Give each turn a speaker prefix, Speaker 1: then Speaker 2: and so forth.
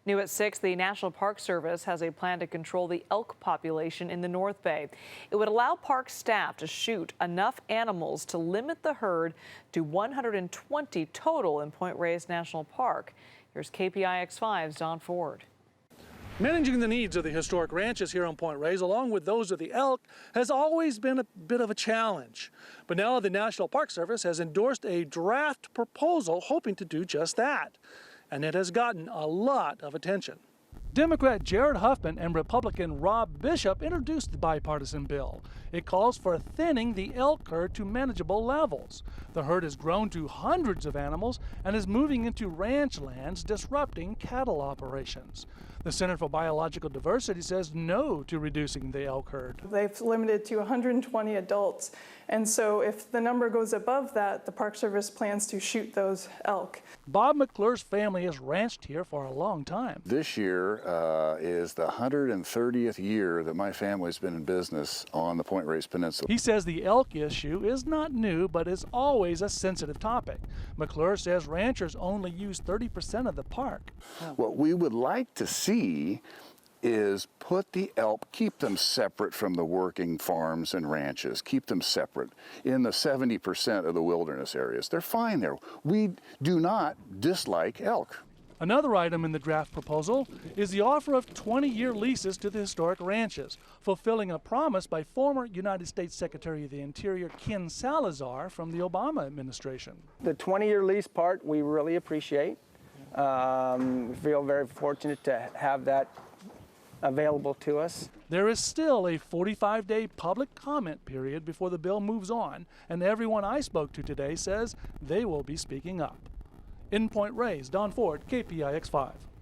Speaker 1: New at 6, the National Park Service has a plan to control the elk population in the North Bay. It would allow park staff to shoot enough animals to limit the herd to 120 total in Point Reyes National Park. Here's KPIX 5's Don Ford.
Speaker 2: Managing the needs of the historic ranches here on Point Reyes, along with those of the elk, has always been a bit of a challenge. But now the National Park Service has endorsed a draft proposal hoping to do just that. And it has gotten a lot of attention. Democrat Jared Huffman and Republican Rob Bishop introduced the bipartisan bill. It calls for thinning the elk herd to manageable levels. The herd has grown to hundreds of animals and is moving into ranch lands, disrupting cattle operations. The Center for Biological Diversity says no to reducing the elk herd.
Speaker 3: They've limited to 120 adults, and so if the number goes above that, the Park Service plans to shoot those elk.
Speaker 2: Bob McClure's family has ranched here for a long time.
Speaker 4: This year is the 130th year that my family's been in business on the Point Reyes Peninsula.
Speaker 2: He says the elk issue is not new, but is always a sensitive topic. McClure says ranchers only use 30% of the park.
Speaker 4: What we would like to see is put the elk, keep them separate from the working farms and ranches, keep them separate in the 70% of the wilderness areas. They're fine there. We do not dislike elk.
Speaker 2: Another item in the draft proposal is the offer of 20-year leases to the historic ranches, fulfilling a promise by former United States Secretary of the Interior Ken Salazar from the Obama administration.
Speaker 5: The 20-year lease part we really appreciate. We feel very fortunate to have that available to us.
Speaker 2: There is still a 45-day public comment period before the bill moves on, and everyone I spoke to today says they will be speaking up. In Point Reyes, Don Ford, KPIX 5.